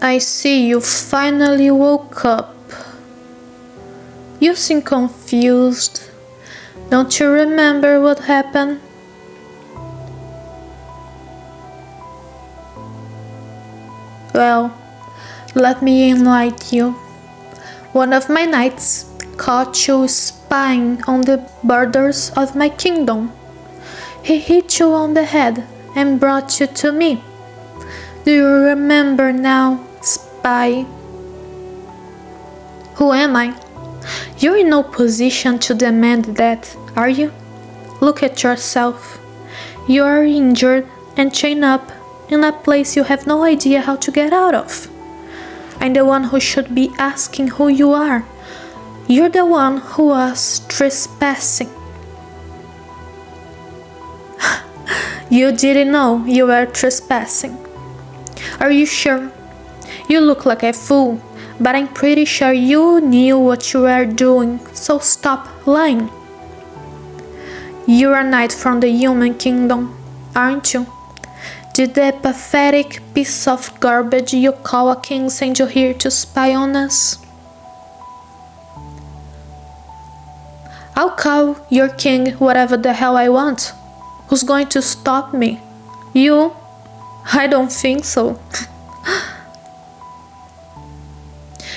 I see you finally woke up. You seem confused. Don't you remember what happened? Well, let me enlighten you. One of my knights caught you spying on the borders of my kingdom. He hit you on the head and brought you to me. Do you remember now, spy? Who am I? You're in no position to demand that, are you? Look at yourself. You are injured and chained up in a place you have no idea how to get out of. I'm the one who should be asking who you are. You're the one who was trespassing. You didn't know you were trespassing. Are you sure? You look like a fool, but I'm pretty sure you knew what you were doing, so stop lying. You're a knight from the human kingdom, aren't you? Did the pathetic piece of garbage you call a king send you here to spy on us? I'll call your king whatever the hell I want. Who's going to stop me? You? I don't think so.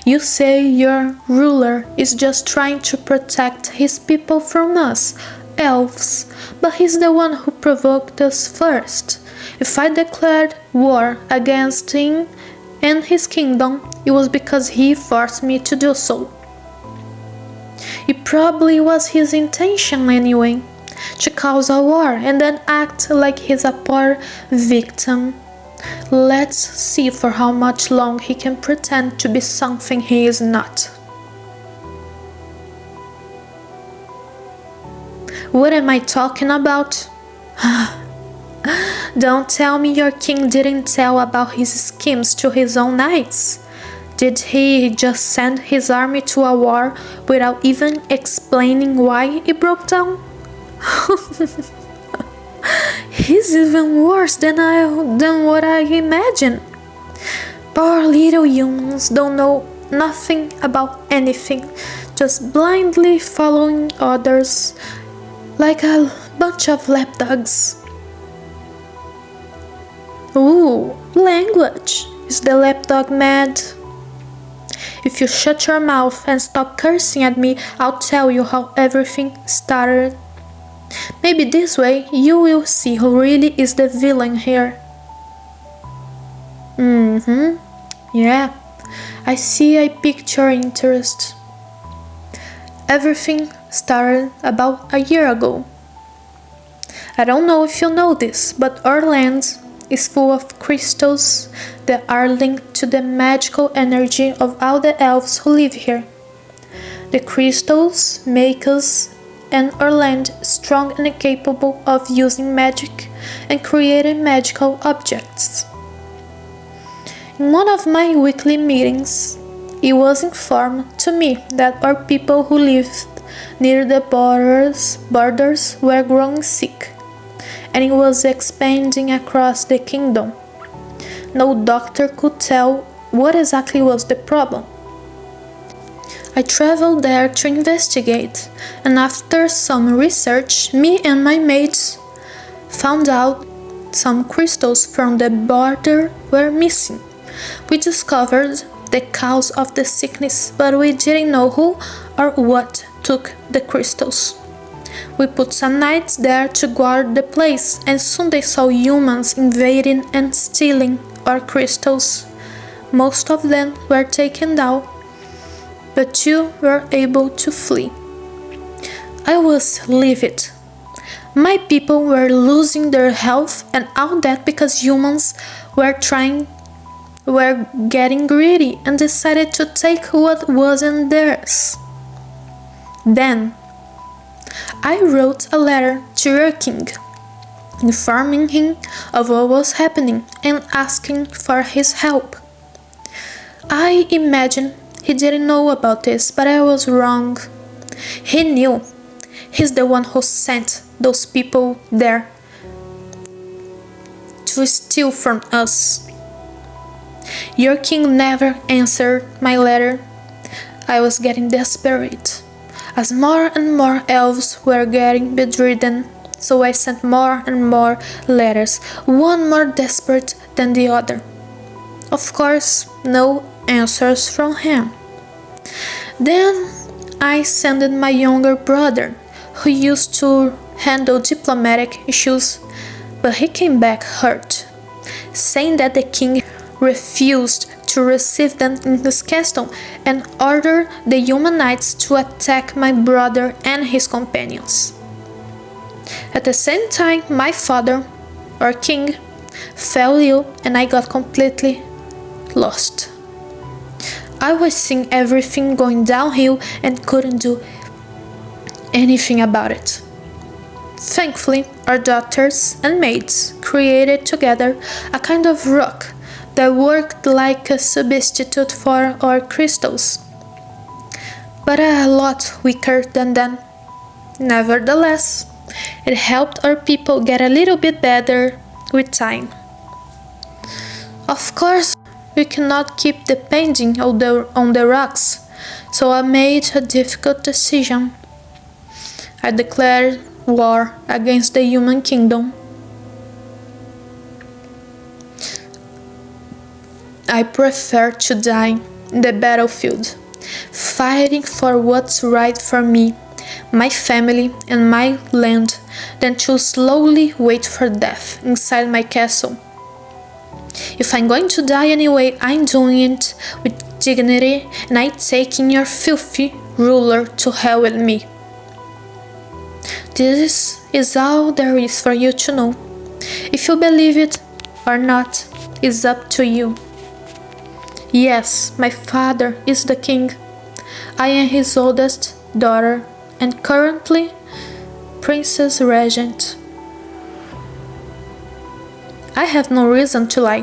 You say your ruler is just trying to protect his people from us, elves, but he's the one who provoked us first. If I declared war against him and his kingdom, it was because he forced me to do so. It probably was his intention anyway, to cause a war and then act like he's a poor victim. Let's see for how much long he can pretend to be something he is not. What am I talking about? Don't tell me your king didn't tell about his schemes to his own knights. Did he just send his army to a war without even explaining why it broke down? He's even worse than what I imagined. Poor little humans don't know nothing about anything, just blindly following orders like a bunch of lapdogs. Ooh, language! Is the lapdog mad? If you shut your mouth and stop cursing at me, I'll tell you how everything started. Maybe this way you will see who really is the villain here. Yeah, I see I piqued your interest. Everything started about a year ago. I don't know if you know this, but our land is full of crystals that are linked to the magical energy of all the elves who live here. The crystals make us and our land strong and capable of using magic and creating magical objects. In one of my weekly meetings, it was informed to me that our people who lived near the borders were growing sick, and it was expanding across the kingdom. No doctor could tell what exactly was the problem. I traveled there to investigate, and after some research, me and my mates found out some crystals from the border were missing. We discovered the cause of the sickness, but we didn't know who or what took the crystals. We put some knights there to guard the place, and soon they saw humans invading and stealing our crystals. Most of them were taken down, but you were able to flee. I was livid. My people were losing their health and all that because humans were getting greedy and decided to take what wasn't theirs. Then I wrote a letter to your king, informing him of what was happening and asking for his help. I imagine he didn't know about this, but I was wrong. He knew. He's the one who sent those people there to steal from us. Your king never answered my letter. I was getting desperate, as more and more elves were getting bedridden, so I sent more and more letters, one more desperate than the other. Of course, no answers from him. Then I sent my younger brother, who used to handle diplomatic issues, but he came back hurt, saying that the king refused to receive them in his castle and ordered the human knights to attack my brother and his companions. At the same time, my father, or king, fell ill and I got completely lost. I was seeing everything going downhill and couldn't do anything about it. Thankfully, our daughters and maids created together a kind of rock that worked like a substitute for our crystals, but a lot weaker than them. Nevertheless, it helped our people get a little bit better with time. Of course, we cannot keep depending on the rocks, so I made a difficult decision. I declared war against the human kingdom. I prefer to die in the battlefield, fighting for what's right for me, my family, and my land, than to slowly wait for death inside my castle. If I'm going to die anyway, I'm doing it with dignity, and I'm taking your filthy ruler to hell with me. This is all there is for you to know. If you believe it or not, is up to you. Yes, my father is the king. I am his oldest daughter and currently Princess Regent. I have no reason to lie.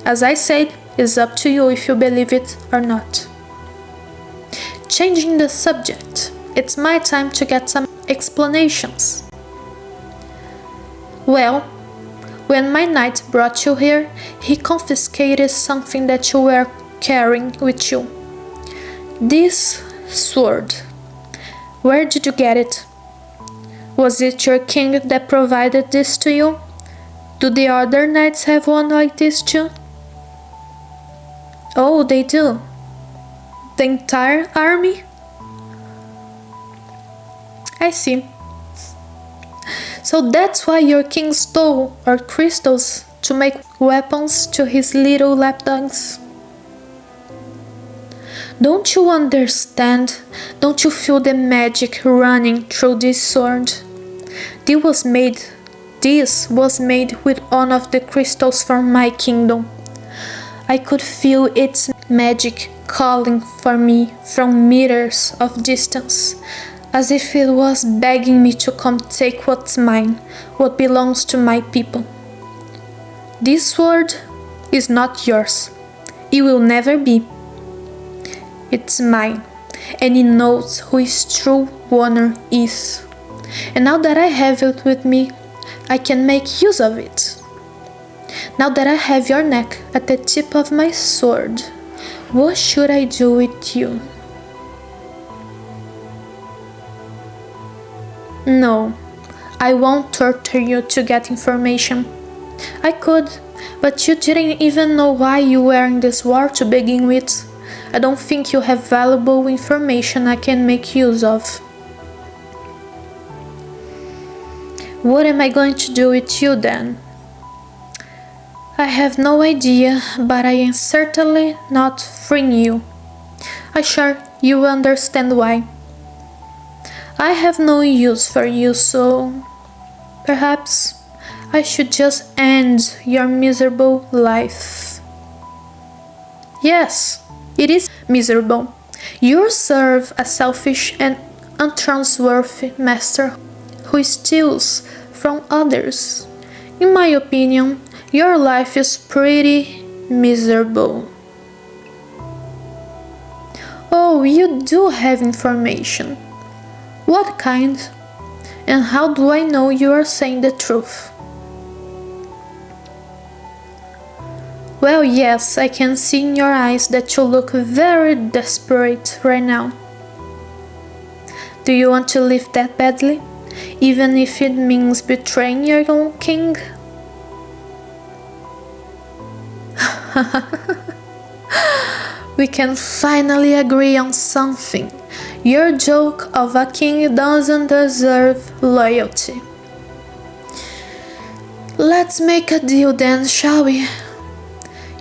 As I said, it's up to you if you believe it or not. Changing the subject, it's my time to get some explanations. Well, when my knight brought you here, he confiscated something that you were carrying with you. This sword. Where did you get it? Was it your king that provided this to you? Do the other knights have one like this too? Oh, they do. The entire army? I see. So that's why your king stole our crystals to make weapons to his little lapdogs. Don't you understand? Don't you feel the magic running through this sword? This was made with one of the crystals from my kingdom. I could feel its magic calling for me from meters of distance, as if it was begging me to come take what's mine, what belongs to my people. This sword is not yours. It will never be. It's mine, and it knows who its true owner is. And now that I have it with me, I can make use of it. Now that I have your neck at the tip of my sword, what should I do with you? No, I won't torture you to get information. I could, but you didn't even know why you were in this war to begin with. I don't think you have valuable information I can make use of. What am I going to do with you then? I have no idea, but I am certainly not freeing you. I'm sure you will understand why. I have no use for you, so perhaps I should just end your miserable life. Yes, it is miserable. You serve a selfish and untrustworthy master who steals from others. In my opinion, your life is pretty miserable. Oh, you do have information. What kind? And how do I know you are saying the truth? Well, yes, I can see in your eyes that you look very desperate right now. Do you want to live that badly? Even if it means betraying your own king? We can finally agree on something. Your joke of a king doesn't deserve loyalty. Let's make a deal then, shall we?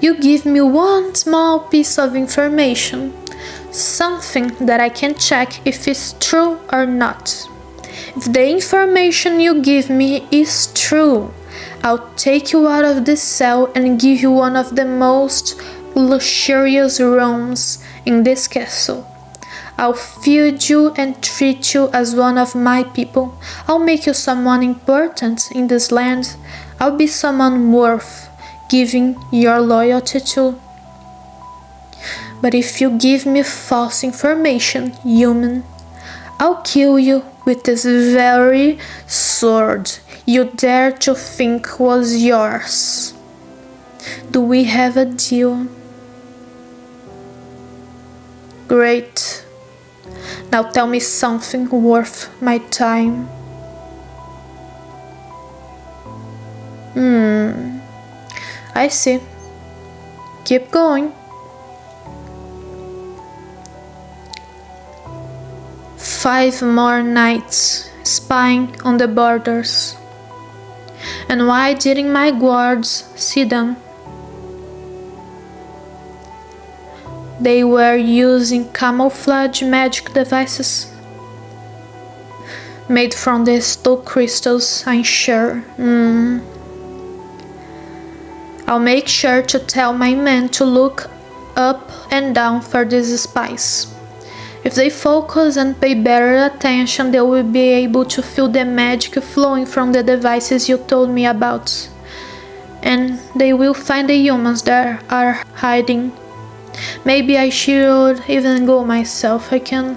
You give me one small piece of information, something that I can check if it's true or not. If the information you give me is true, I'll take you out of this cell and give you one of the most luxurious rooms in this castle. I'll feed you and treat you as one of my people. I'll make you someone important in this land. I'll be someone worth giving your loyalty to. But if you give me false information, human, I'll kill you with this very sword you dare to think was yours. Do we have a deal? Great. Now tell me something worth my time. I see. Keep going. 5 more nights spying on the borders. And why didn't my guards see them? They were using camouflage magic devices made from the stone crystals, I'm sure. I'll make sure to tell my men to look up and down for these spies. If they focus and pay better attention, they will be able to feel the magic flowing from the devices you told me about. And they will find the humans that are hiding. Maybe I should even go myself. I can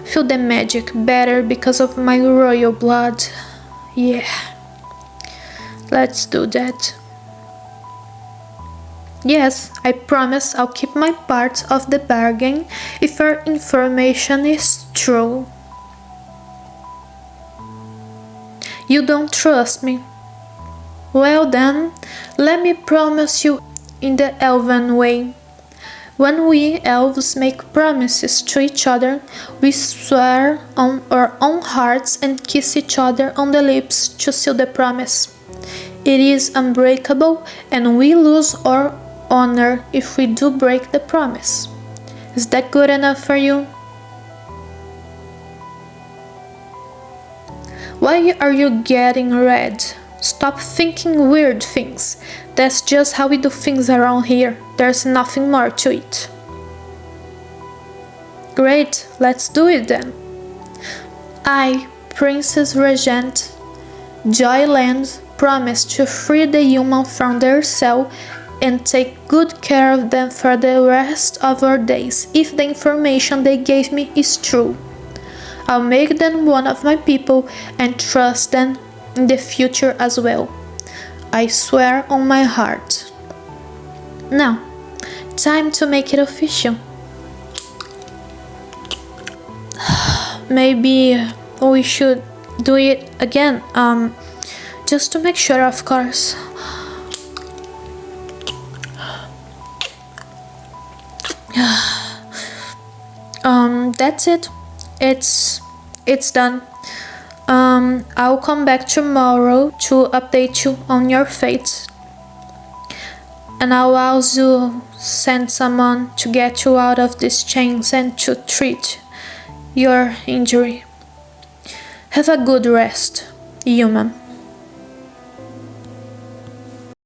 feel the magic better because of my royal blood. Yeah, let's do that. Yes, I promise I'll keep my part of the bargain if our information is true. You don't trust me? Well then, let me promise you in the elven way. When we elves make promises to each other, we swear on our own hearts and kiss each other on the lips to seal the promise. It is unbreakable and we lose our honor if we do break the promise. Is that good enough for you? Why are you getting red? Stop thinking weird things. That's just how we do things around here. There's nothing more to it. Great, let's do it then. I, Princess Regent Joyland, promise to free the human from their cell and take good care of them for the rest of our days if the information they gave me is true. I'll make them one of my people and trust them in the future as well. I swear on my heart. Now, time to make it official. Maybe we should do it again, just to make sure, of course. That's it. It's done. I'll come back tomorrow to update you on your fate. And I'll also send someone to get you out of these chains and to treat your injury. Have a good rest, human.